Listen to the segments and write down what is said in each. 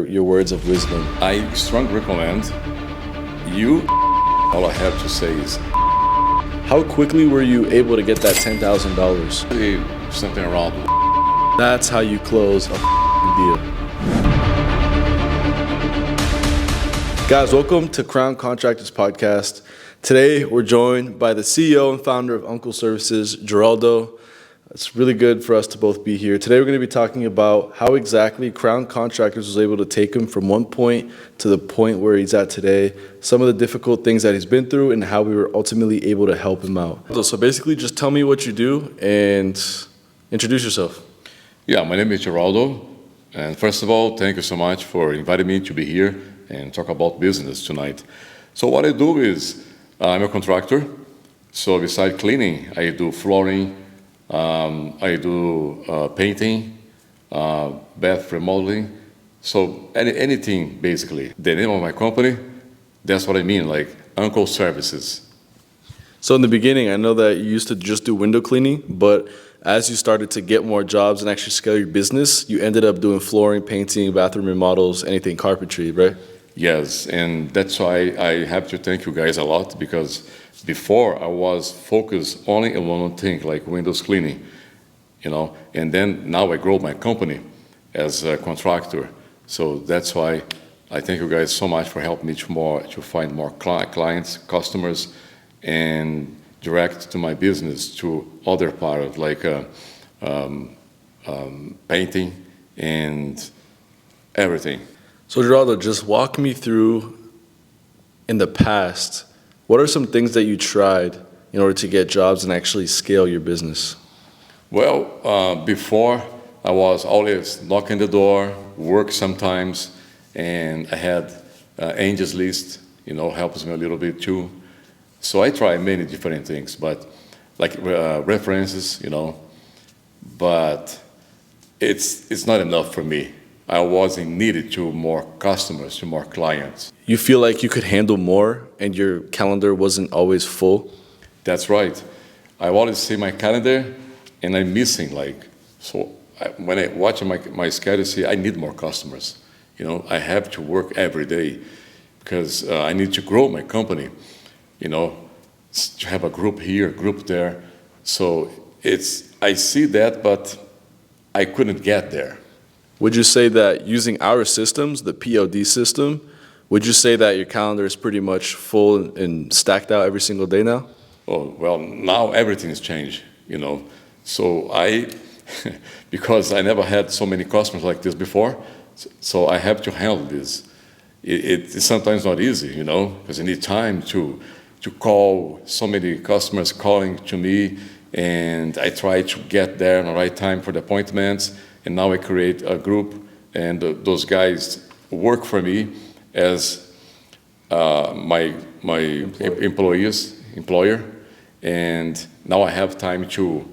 your words of wisdom. I strongly recommend you. All I have to say is How quickly were you able to get that $10,000? something around. That's how you close a deal. Guys, welcome to Crown Contractors Podcast. Today, we're joined by the CEO and founder of Uncle Services, Geraldo. It's really good for us to both be here. Today, we're going to be talking about how exactly Crown Contractors was able to take him from one point to the point where he's at today, some of the difficult things that he's been through, and how we were ultimately able to help him out. So basically, just tell me what you do and introduce yourself. Yeah, my name is Geraldo. And first of all, thank you so much for inviting me to be here and talk about business tonight. So what I do is, I'm a contractor. So besides cleaning, I do flooring, I do painting, bath remodeling. So anything basically. The name of my company, that's what I mean, like Uncle Services. So in the beginning, I know that you used to just do window cleaning, but as you started to get more jobs and actually scale your business, you ended up doing flooring, painting, bathroom remodels, anything carpentry, right? Yes, and that's why I have to thank you guys a lot, because before I was focused only on one thing, like windows cleaning, and then now I grow my company as a contractor. So that's why I thank you guys so much for helping me to find more clients, customers, and direct to my business to other part of like painting and everything. So Geraldo, just walk me through, in the past, what are some things that you tried in order to get jobs and actually scale your business? Well, before I was always knocking the door, work sometimes, and I had angels list, helps me a little bit too. So I try many different things, but like references, but it's not enough for me. I wasn't needed to more customers, to more clients. You feel like you could handle more and your calendar wasn't always full? That's right. I always see my calendar and I'm missing when I watch my schedule, see I need more customers. I have to work every day because I need to grow my company, to have a group here, a group there. So I see that, but I couldn't get there. Would you say that using our systems, the POD system, would you say that your calendar is pretty much full and stacked out every single day now? Oh, well, now everything's changed, So because I never had so many customers like this before, so I have to handle this. It's sometimes not easy, because I need time to call so many customers calling to me, and I try to get there on the right time for the appointments. And now I create a group, and those guys work for me as my employer, and now I have time to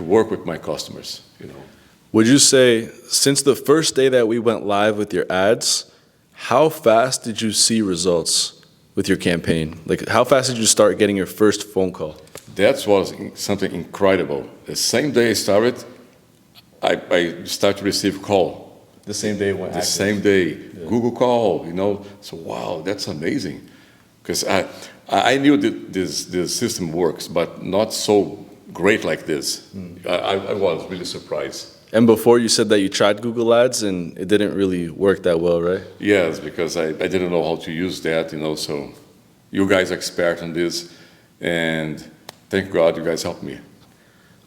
work with my customers. Would you say, since the first day that we went live with your ads, how fast did you see results with your campaign? Like, how fast did you start getting your first phone call? That was something incredible. The same day I started, I start to receive call. The same day it went active? The same day. Yeah. Google call, So, wow, that's amazing. Because I knew that this system works, but not so great like this. I was really surprised. And before you said that you tried Google Ads and it didn't really work that well, right? Yes, because I didn't know how to use that, so you guys are expert on this, and thank God you guys helped me.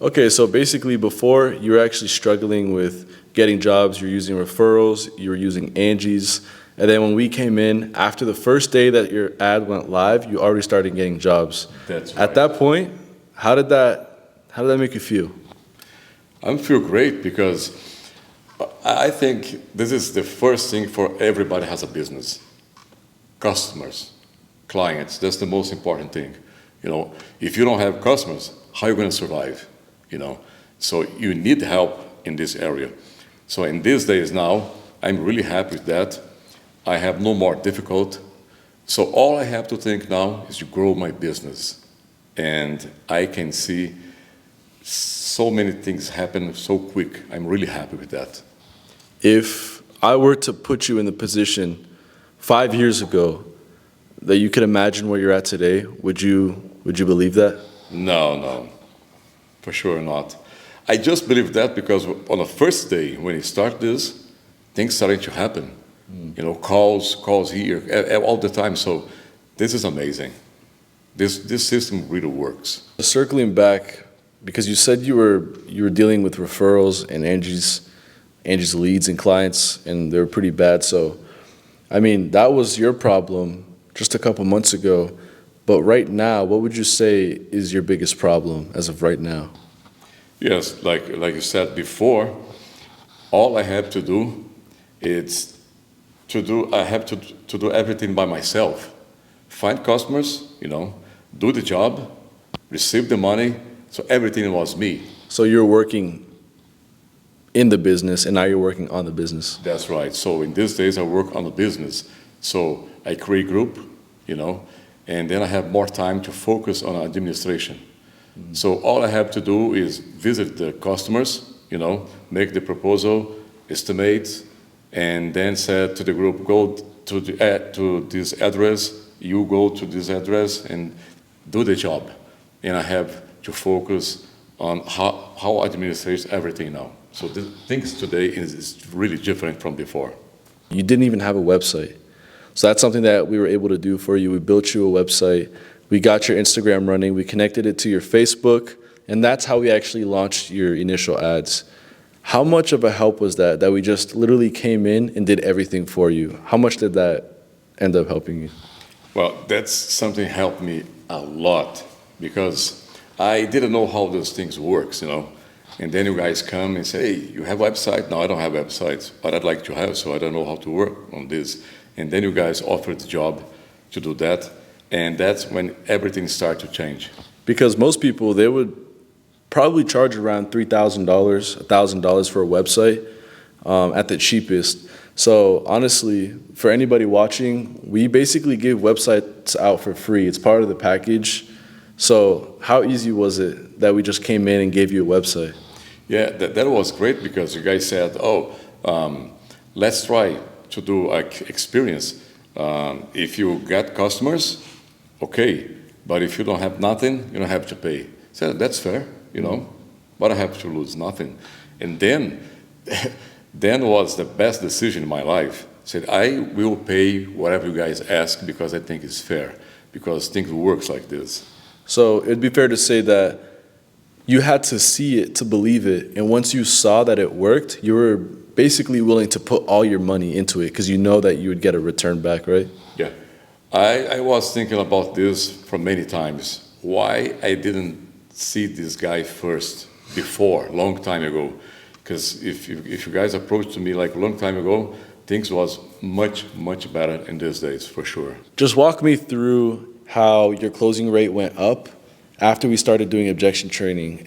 Okay, so basically before you were actually struggling with getting jobs, you're using referrals, you were using Angie's, and then when we came in, after the first day that your ad went live, you already started getting jobs. That's right. At that point, how did that make you feel? I feel great because I think this is the first thing for everybody has a business. Customers, clients, that's the most important thing. If you don't have customers, how are you going to survive? So you need help in this area. So in these days now, I'm really happy with that. I have no more difficult. So all I have to think now is to grow my business. And I can see so many things happen so quick. I'm really happy with that. If I were to put you in the position 5 years ago that you could imagine where you're at today, would you believe that? No, no, for sure not. I just believe that because on the first day when you start this, things starting to happen. You know, calls here all the time. So this is amazing. This system really works. Circling back, because you said you were dealing with referrals and Angie's leads and clients, and they were pretty bad. So, I mean, that was your problem just a couple months ago. But right now, what would you say is your biggest problem as of right now? Yes, like you said before, all I have to do is I have to do everything by myself. Find customers, do the job, receive the money. So everything was me. So you're working in the business, and now you're working on the business. That's right. So in these days, I work on the business. So I create group, and then I have more time to focus on administration. So all I have to do is visit the customers, make the proposal, estimate, and then say to the group, go to this address, you go to this address, and do the job. And I have to focus on how I administrate everything now. So the things today is really different from before. You didn't even have a website. So that's something that we were able to do for you. We built you a website. We got your Instagram running. We connected it to your Facebook. And that's how we actually launched your initial ads. How much of a help was that we just literally came in and did everything for you? How much did that end up helping you? Well, that's something helped me a lot because I didn't know how those things works, And then you guys come and say, hey, you have a website? No, I don't have websites, but I'd like to have, so I don't know how to work on this. And then you guys offered the job to do that, and that's when everything started to change. Because most people, they would probably charge around $3,000, $1,000 for a website at the cheapest. So honestly, for anybody watching, we basically give websites out for free. It's part of the package. So how easy was it that we just came in and gave you a website? Yeah, that was great because you guys said, let's try to do experience. If you get customers, okay, but if you don't have nothing, you don't have to pay. So that's fair, but I have to lose nothing. And then was the best decision in my life. Said, I will pay whatever you guys ask because I think it's fair, because things works like this. So it'd be fair to say that you had to see it to believe it. And once you saw that it worked, you were basically willing to put all your money into it because you know that you would get a return back, right? Yeah. I was thinking about this for many times. Why I didn't see this guy first before, long time ago. Because if you guys approached me like a long time ago, things was much, much better in these days, for sure. Just walk me through how your closing rate went up after we started doing objection training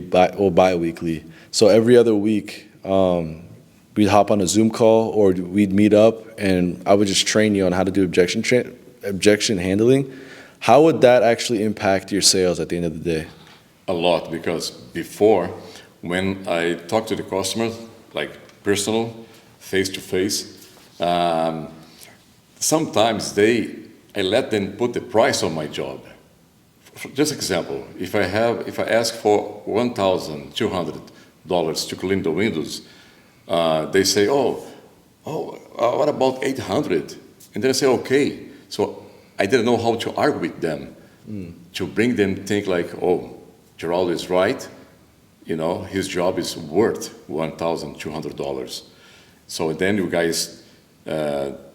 bi-weekly. So every other week, we'd hop on a Zoom call or we'd meet up and I would just train you on how to do objection handling. How would that actually impact your sales at the end of the day? A lot, because before, when I talk to the customer, like personal, face-to-face, sometimes I let them put the price on my job. Just example, if I ask for $1,200 to clean the windows, they say, what about 800? And then I say, okay. So I didn't know how to argue with them, to bring them think like, Geraldo is right. His job is worth $1,200. So then you guys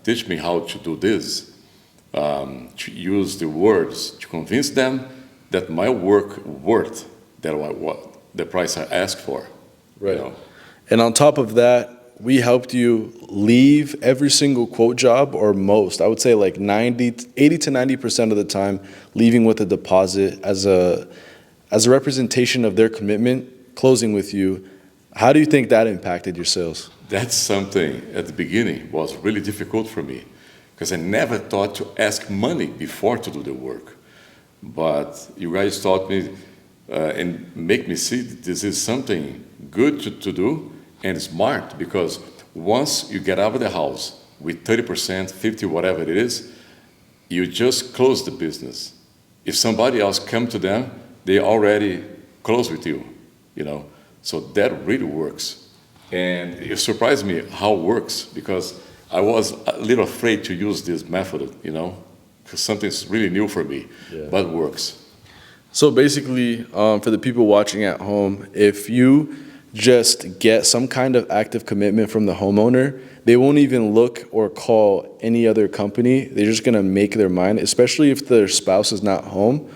teach me how to do this. To use the words to convince them that my work worth what the price I asked for. Right. And on top of that, we helped you leave every single quote job, or most. I would say like 80 to 90% of the time, leaving with a deposit as a representation of their commitment, closing with you. How do you think that impacted your sales? That's something at the beginning was really difficult for me. Because I never thought to ask money before to do the work. But you guys taught me and make me see that this is something good to do and smart, because once you get out of the house with 30%, 50, whatever it is, you just close the business. If somebody else come to them, they already close with you, you know. So that really works. And it surprised me how it works, because I was a little afraid to use this method, you know, because something's really new for me, but it works. So basically, for the people watching at home, if you just get some kind of active commitment from the homeowner, they won't even look or call any other company. They're just gonna make their mind, especially if their spouse is not home.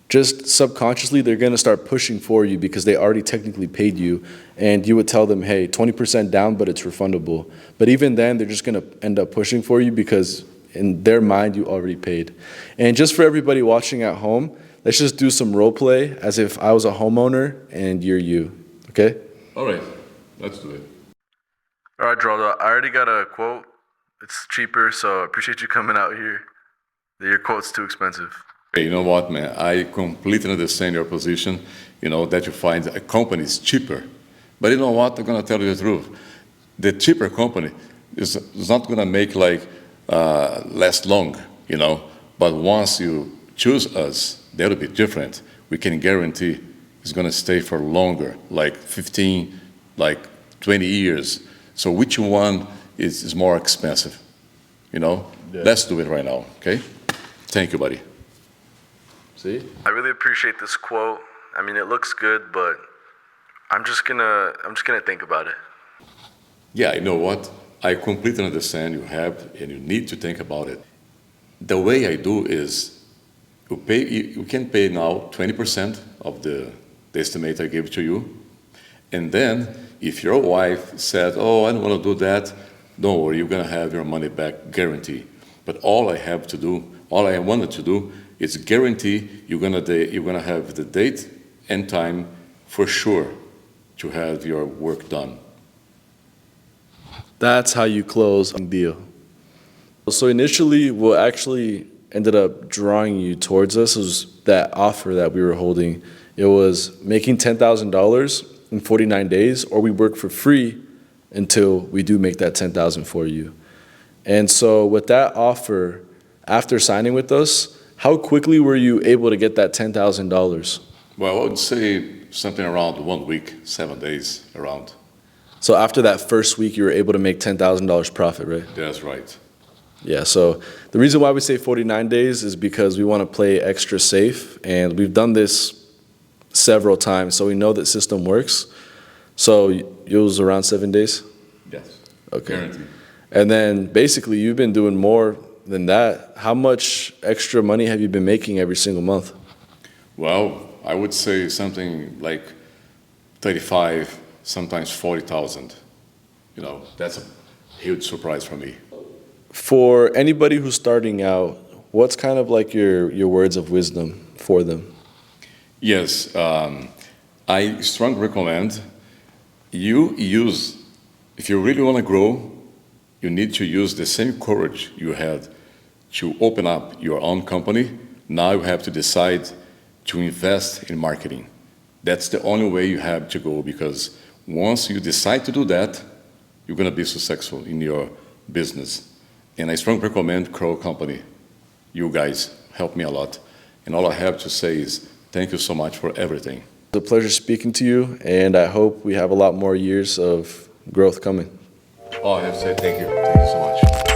Just subconsciously, they're gonna start pushing for you because they already technically paid you, and you would tell them, hey, 20% down, but it's refundable. But even then, they're just gonna end up pushing for you because in their mind, you already paid. And just for everybody watching at home, let's just do some role play as if I was a homeowner and you're you, okay? All right, let's do it. All right, Geraldo, I already got a quote. It's cheaper, so I appreciate you coming out here. Your quote's too expensive. Hey, you know what, man? I completely understand your position, you know, that you find a company is cheaper. But you know what? I'm going to tell you the truth. The cheaper company is not going to make like last long, you know. But once you choose us, that'll be different. We can guarantee it's going to stay for longer, like 15, like 20 years. So which one is more expensive? You know? Yeah. Let's do it right now, okay? Thank you, buddy. See? I really appreciate this quote. I mean, it looks good, but I'm just gonna think about it. Yeah, you know what? I completely understand you have and you need to think about it. The way I do is you can pay now 20% of the estimate I gave to you. And then if your wife said, oh, I don't want to do that, don't worry, you're going to have your money back, guarantee. But all I wanted to do is guarantee you're going to have the date and time for sure to have your work done. That's how you close a deal. So initially, what actually ended up drawing you towards us was that offer that we were holding. It was making $10,000 in 49 days, or we work for free until we do make that $10,000 for you. And so with that offer, after signing with us, how quickly were you able to get that $10,000? Well, I would say something around 1 week, 7 days around. So after that first week, you were able to make $10,000 profit, right? That's right. Yeah, so the reason why we say 49 days is because we want to play extra safe, and we've done this several times, so we know that system works. So it was around 7 days? Yes. Okay. Guaranteed. And then basically you've been doing more than that. How much extra money have you been making every single month? Well, I would say something like 35, sometimes 40,000. You know, that's a huge surprise for me. For anybody who's starting out, what's kind of like your words of wisdom for them? Yes, I strongly recommend you use, if you really want to grow, you need to use the same courage you had to open up your own company. Now you have to decide to invest in marketing. That's the only way you have to go, because once you decide to do that, you're going to be successful in your business. And I strongly recommend Crow Company. You guys help me a lot. And all I have to say is thank you so much for everything. It's a pleasure speaking to you, and I hope we have a lot more years of growth coming. Oh, I have to say thank you. Thank you so much.